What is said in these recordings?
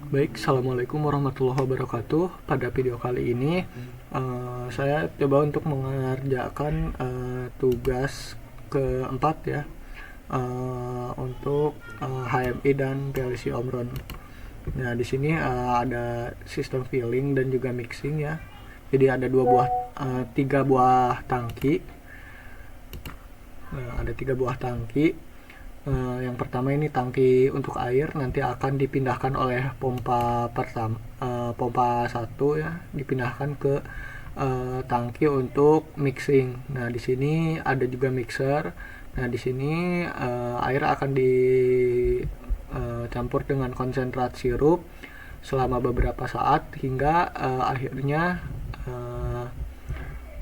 Baik, Assalamualaikum warahmatullahi wabarakatuh. Pada video kali ini saya coba untuk mengerjakan tugas keempat ya, untuk HMI dan PLC Omron. Nah, di sini ada sistem filling dan juga mixing ya. Jadi ada tiga buah tangki. Ada tiga buah tangki. Yang pertama ini tangki untuk air, nanti akan dipindahkan oleh pompa pertama, pompa 1 ya, dipindahkan ke tangki untuk mixing. Nah, di sini ada juga mixer. Nah, di sini air akan dicampur dengan konsentrat sirup selama beberapa saat hingga akhirnya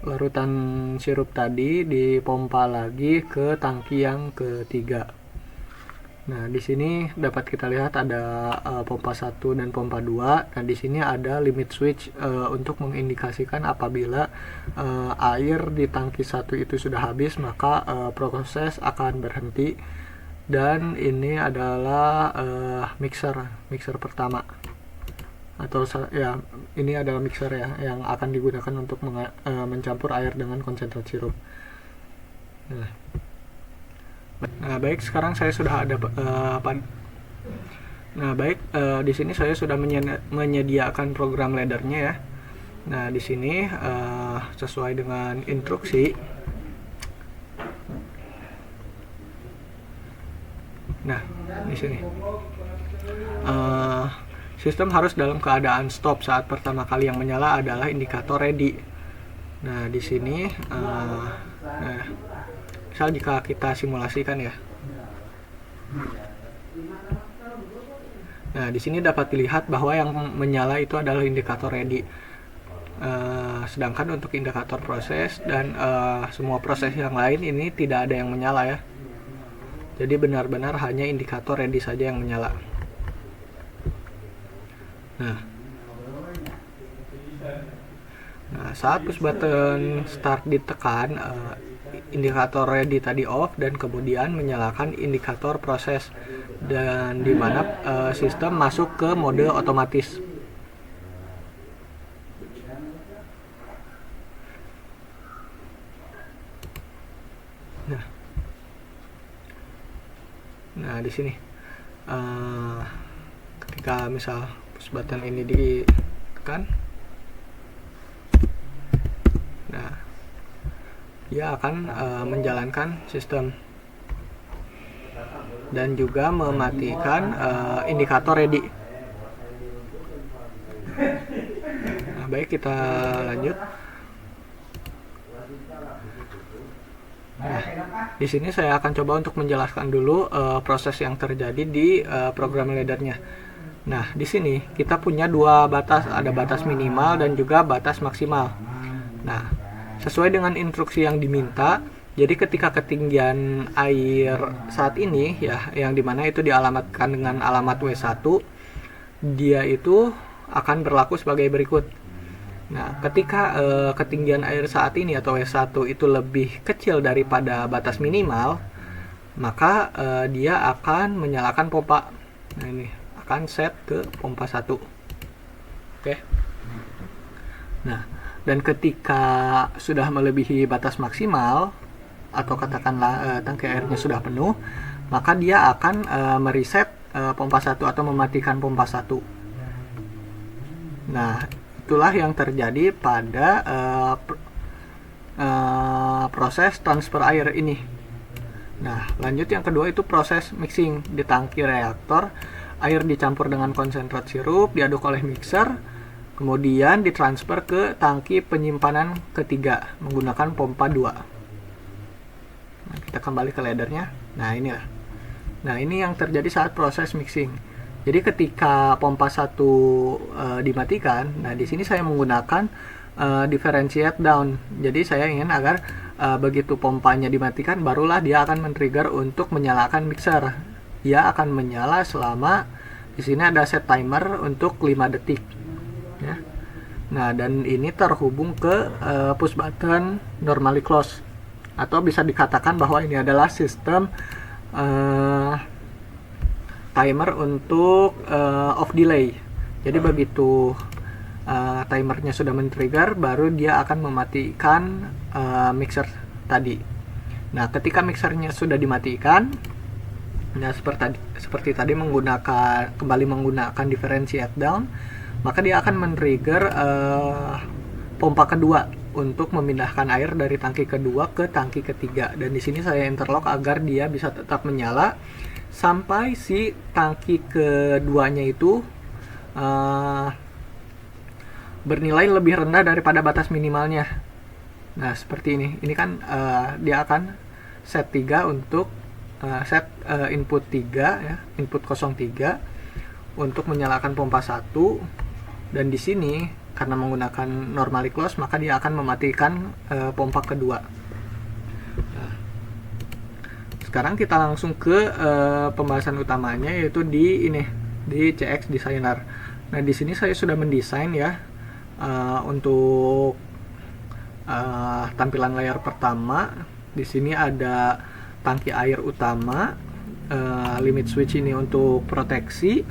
larutan sirup tadi dipompa lagi ke tangki yang ketiga. Nah, di sini dapat kita lihat ada pompa 1 dan pompa 2. Nah, di sini ada limit switch untuk mengindikasikan apabila air di tangki 1 itu sudah habis, maka proses akan berhenti. Dan ini adalah mixer pertama. Atau ya, ini adalah mixer ya yang akan digunakan untuk mencampur air dengan konsentrat sirup. Nah, baik, sekarang saya sudah ada di sini saya sudah menyediakan program laddernya ya. Nah, di sini sesuai dengan instruksi. Nah, di sini sistem harus dalam keadaan stop saat pertama kali yang menyala adalah indikator ready. Nah, di sini misal jika kita simulasikan ya. Nah, di sini dapat dilihat bahwa yang menyala itu adalah indikator ready. Sedangkan untuk indikator proses dan semua proses yang lain ini tidak ada yang menyala ya. Jadi benar-benar hanya indikator ready saja yang menyala. Nah, saat push button start ditekan, indikator ready tadi off dan kemudian menyalakan indikator proses, dan dimana sistem masuk ke mode otomatis. Nah, di sini ketika misal push button ini ditekan, nah, dia akan menjalankan sistem dan juga mematikan indikator ready. Nah, baik, kita lanjut. Nah, di sini saya akan coba untuk menjelaskan dulu proses yang terjadi di program laddernya. Nah, di sini kita punya dua batas, ada batas minimal dan juga batas maksimal. Nah, sesuai dengan instruksi yang diminta, jadi ketika ketinggian air saat ini ya, yang dimana itu dialamatkan dengan alamat W1, dia itu akan berlaku sebagai berikut. Nah, ketika ketinggian air saat ini atau W1 itu lebih kecil daripada batas minimal, maka dia akan menyalakan pompa. Nah, ini akan set ke pompa 1. Oke. Nah, dan ketika sudah melebihi batas maksimal atau katakanlah tangki airnya sudah penuh, maka dia akan mereset pompa 1 atau mematikan pompa 1. Nah, itulah yang terjadi pada proses transfer air ini. Nah, lanjut yang kedua itu proses mixing. Di tangki reaktor, air dicampur dengan konsentrat sirup, diaduk oleh mixer, kemudian ditransfer ke tangki penyimpanan ketiga menggunakan pompa 2. Nah, kita kembali ke laddernya. Nah, inilah. Nah, ini yang terjadi saat proses mixing. Jadi ketika pompa 1 dimatikan, nah di sini saya menggunakan differentiate down. Jadi saya ingin agar begitu pompanya dimatikan, barulah dia akan men-trigger untuk menyalakan mixer. Dia akan menyala selama, di sini ada set timer untuk 5 detik. Ya. Nah, dan ini terhubung ke push button normally close, atau bisa dikatakan bahwa ini adalah sistem timer untuk off delay. Jadi begitu timernya sudah men-trigger, baru dia akan mematikan mixer tadi. Nah, ketika mixernya sudah dimatikan, nah seperti tadi kembali menggunakan differentiate down, maka dia akan men-trigger pompa kedua untuk memindahkan air dari tangki kedua ke tangki ketiga. Dan di sini saya interlock agar dia bisa tetap menyala sampai si tangki keduanya itu bernilai lebih rendah daripada batas minimalnya. Nah, seperti ini. Ini kan dia akan set 3 untuk set input 3 ya, input 03 untuk menyalakan pompa 1, dan di sini karena menggunakan normally close maka dia akan mematikan pompa kedua. Nah, sekarang kita langsung ke pembahasan utamanya, yaitu di CX Designer. Nah, di sini saya sudah mendesain ya untuk tampilan layar pertama. Di sini ada tangki air utama, limit switch ini untuk proteksi,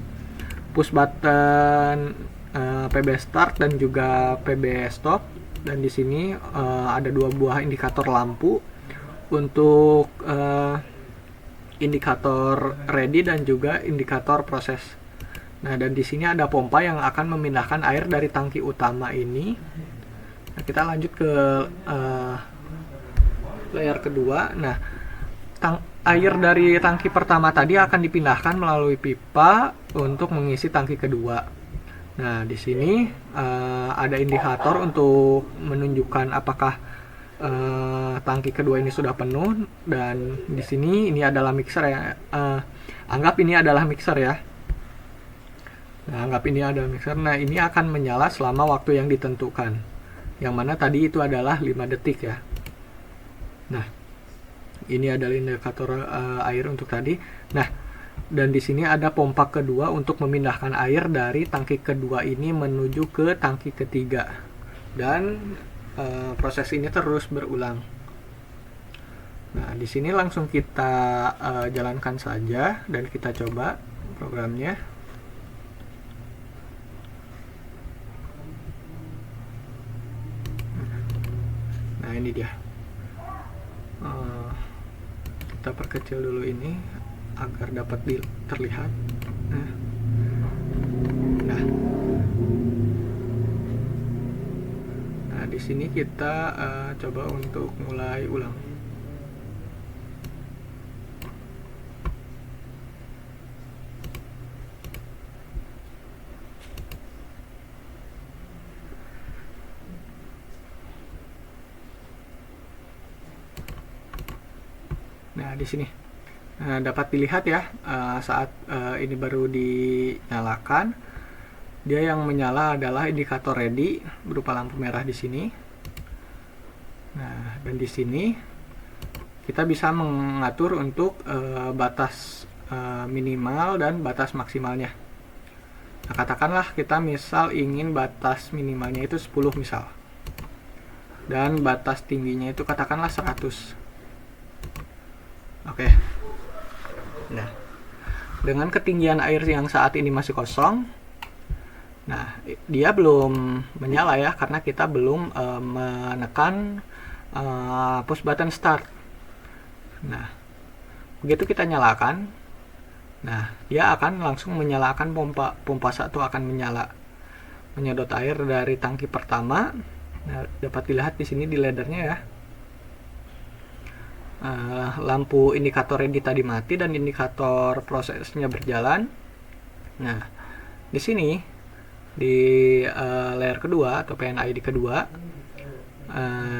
push button PB start dan juga PB stop, dan di sini ada 2 buah indikator lampu untuk indikator ready dan juga indikator proses. Nah, dan di sini ada pompa yang akan memindahkan air dari tangki utama ini. Nah, kita lanjut ke layar kedua. Nah, air dari tangki pertama tadi akan dipindahkan melalui pipa untuk mengisi tangki kedua. Nah, di sini ada indikator untuk menunjukkan apakah tangki kedua ini sudah penuh, dan di sini ini adalah mixer ya. Anggap ini adalah mixer ya. Nah, anggap ini adalah mixer. Nah, ini akan menyala selama waktu yang ditentukan, yang mana tadi itu adalah 5 detik ya. Nah, ini adalah indikator air untuk tadi. Nah, dan di sini ada pompa kedua untuk memindahkan air dari tangki kedua ini menuju ke tangki ketiga. Dan proses ini terus berulang. Nah, di sini langsung kita jalankan saja dan kita coba programnya. Nah, ini dia. Kita perkecil dulu ini agar dapat terlihat. Nah, di sini kita coba untuk mulai ulang. Nah, di sini dapat dilihat ya, saat ini baru dinyalakan, dia yang menyala adalah indikator ready berupa lampu merah di sini. Nah, dan di sini kita bisa mengatur untuk batas minimal dan batas maksimalnya. Nah, katakanlah kita misal ingin batas minimalnya itu 10 misal, dan batas tingginya itu katakanlah 100. Oke. Nah, dengan ketinggian air yang saat ini masih kosong, nah dia belum menyala ya, karena kita belum menekan push button start. Nah, begitu kita nyalakan, nah dia akan langsung menyalakan pompa 1 akan menyala, menyedot air dari tangki pertama. Nah, dapat dilihat di sini di laddernya ya. Lampu indikator ready tadi mati dan indikator prosesnya berjalan. Nah, di sini di layer kedua atau PNID kedua,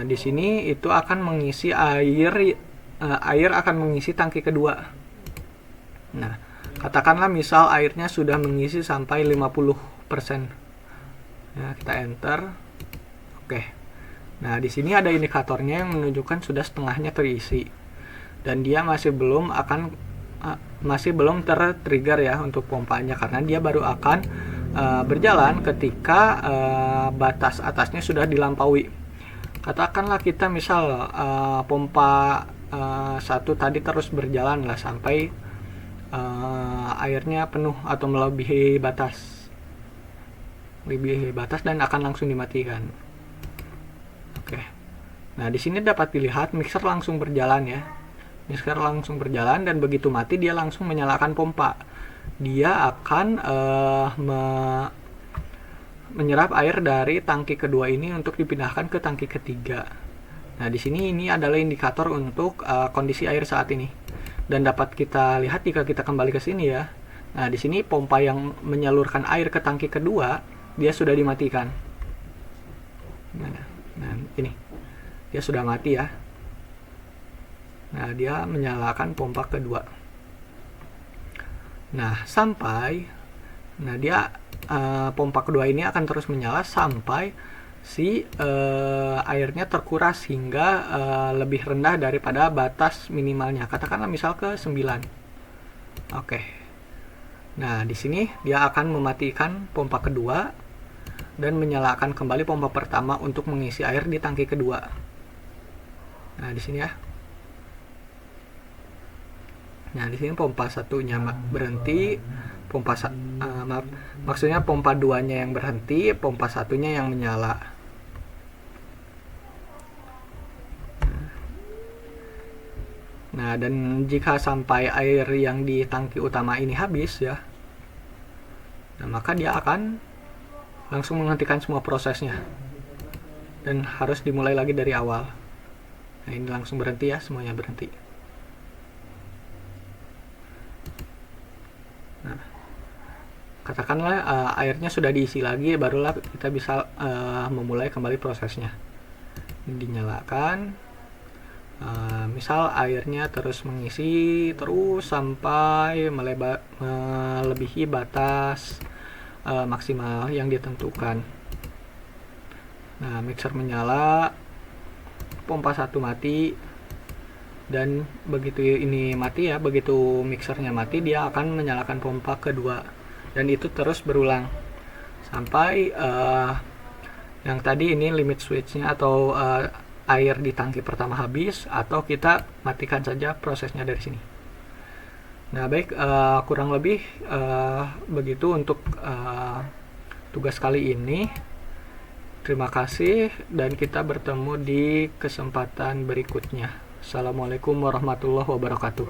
di sini itu akan mengisi air akan mengisi tangki kedua. Nah, katakanlah misal airnya sudah mengisi sampai 50%. Nah, kita enter. Oke. Nah, di sini ada indikatornya yang menunjukkan sudah setengahnya terisi, dan dia masih belum ter-trigger ya untuk pompanya, karena dia baru akan berjalan ketika batas atasnya sudah dilampaui. Katakanlah kita misal pompa 1 tadi terus berjalan lah sampai airnya penuh atau melebihi batas. lebih batas dan akan langsung dimatikan. Oke. Nah, di sini dapat dilihat mixer langsung berjalan ya. Mixer langsung berjalan dan begitu mati dia langsung menyalakan pompa. Dia akan menyerap air dari tangki kedua ini untuk dipindahkan ke tangki ketiga. Nah, di sini ini adalah indikator untuk kondisi air saat ini. Dan dapat kita lihat jika kita kembali ke sini ya. Nah, di sini pompa yang menyalurkan air ke tangki kedua dia sudah dimatikan. Nah, ini dia sudah mati ya. Nah, dia menyalakan pompa kedua. Nah, dia pompa kedua ini akan terus menyala sampai si airnya terkuras hingga lebih rendah daripada batas minimalnya. Katakanlah misal ke 9. Oke. Nah, di sini dia akan mematikan pompa kedua dan menyalakan kembali pompa pertama untuk mengisi air di tangki kedua. Nah, di sini ya. Nah, di sini pompa satunya berhenti, maksudnya pompa 2-nya yang berhenti, pompa satunya yang menyala. Nah, dan jika sampai air yang di tangki utama ini habis ya, nah maka dia akan langsung menghentikan semua prosesnya dan harus dimulai lagi dari awal. Nah, ini langsung berhenti ya, semuanya berhenti. Nah, katakanlah airnya sudah diisi lagi, barulah kita bisa memulai kembali prosesnya. Dinyalakan, misal airnya terus mengisi terus sampai melebihi batas maksimal yang ditentukan. Nah, mixer menyala, pompa 1 mati, dan begitu ini mati ya, begitu mixernya mati dia akan menyalakan pompa kedua, dan itu terus berulang sampai yang tadi ini limit switchnya atau air di tangki pertama habis, atau kita matikan saja prosesnya dari sini. Nah, baik, kurang lebih begitu untuk tugas kali ini. Terima kasih dan kita bertemu di kesempatan berikutnya. Assalamualaikum warahmatullahi wabarakatuh.